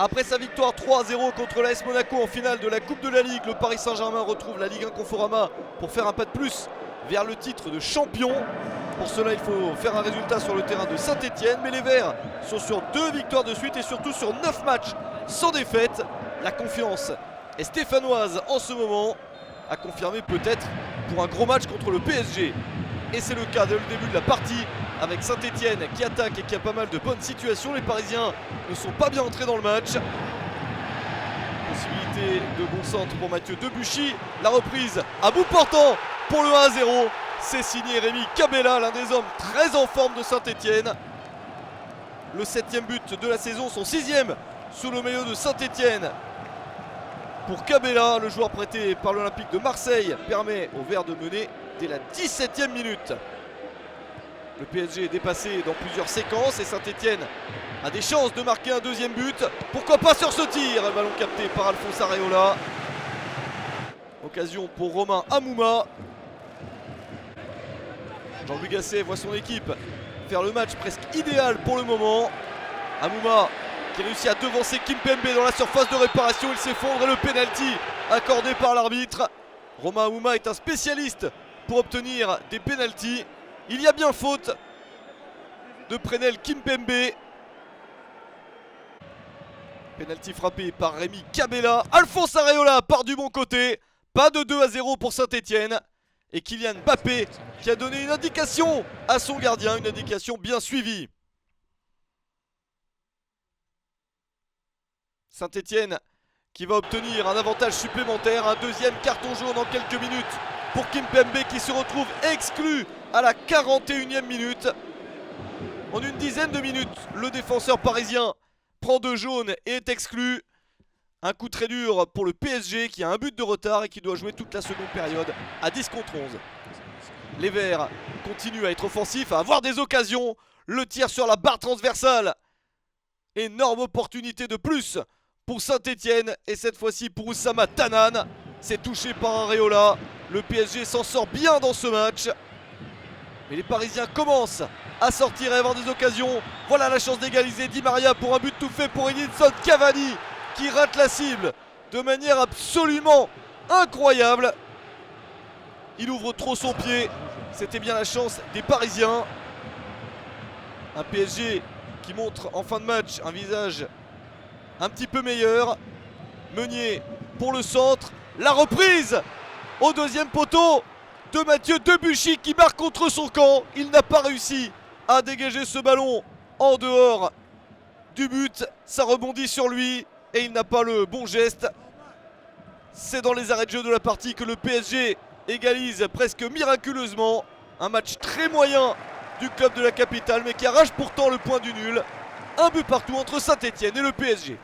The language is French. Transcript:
Après sa victoire 3-0 contre l'AS Monaco en finale de la Coupe de la Ligue, le Paris Saint-Germain retrouve la Ligue 1 Conforama pour faire un pas de plus vers le titre de champion. Pour cela, il faut faire un résultat sur le terrain de Saint-Etienne, mais les Verts sont sur 2 victoires de suite et surtout sur 9 matchs sans défaite. La confiance est stéphanoise en ce moment, à confirmer peut-être pour un gros match contre le PSG. Et c'est le cas dès le début de la partie, avec Saint-Etienne qui attaque et qui a pas mal de bonnes situations. Les Parisiens ne sont pas bien entrés dans le match. Possibilité de bon centre pour Mathieu Debuchy. La reprise à bout portant pour le 1-0. C'est signé Rémi Cabella, l'un des hommes très en forme de Saint-Etienne. Le 7e but de la saison, son 6e sous le maillot de Saint-Etienne. Pour Cabella, le joueur prêté par l'Olympique de Marseille permet aux Verts de mener dès la 17e minute. Le PSG est dépassé dans plusieurs séquences et Saint-Etienne a des chances de marquer un 2e but. Pourquoi pas sur ce tir? Le ballon capté par Alphonse Areola. Occasion pour Romain Amouma. Jean-Louis Gasset voit son équipe faire le match presque idéal pour le moment. Amouma qui réussit à devancer Kimpembe dans la surface de réparation. Il s'effondre et le penalty accordé par l'arbitre. Romain Amouma est un spécialiste pour obtenir des penaltys. Il y a bien faute de Prenel Kimpembe. Penalty frappé par Rémi Cabella. Alphonse Areola part du bon côté. Pas de 2-0 pour Saint-Etienne. Et Kylian Mbappé qui a donné une indication à son gardien, une indication bien suivie. Saint-Etienne qui va obtenir un avantage supplémentaire, un 2e carton jaune en quelques minutes pour Kimpembe qui se retrouve exclu à la 41e minute. En une dizaine de minutes, le défenseur parisien prend 2 jaunes et est exclu. Un coup très dur pour le PSG qui a un but de retard et qui doit jouer toute la seconde période à 10 contre 11. Les Verts continuent à être offensifs, à avoir des occasions. Le tir sur la barre transversale. Énorme opportunité de plus pour Saint-Etienne et cette fois-ci pour Oussama Tanan. C'est touché par Areola. Le PSG s'en sort bien dans ce match. Mais les Parisiens commencent à sortir et à avoir des occasions. Voilà la chance d'égaliser. Di Maria pour un but tout fait pour Edinson Cavani qui rate la cible de manière absolument incroyable. Il ouvre trop son pied. C'était bien la chance des Parisiens. Un PSG qui montre en fin de match un visage un petit peu meilleur. Meunier pour le centre. La reprise au 2e poteau de Mathieu Debuchy qui marque contre son camp. Il n'a pas réussi à dégager ce ballon en dehors du but. Ça rebondit sur lui et il n'a pas le bon geste. C'est dans les arrêts de jeu de la partie que le PSG égalise presque miraculeusement. Un match très moyen du club de la capitale mais qui arrache pourtant le point du nul. Un but partout entre Saint-Etienne et le PSG.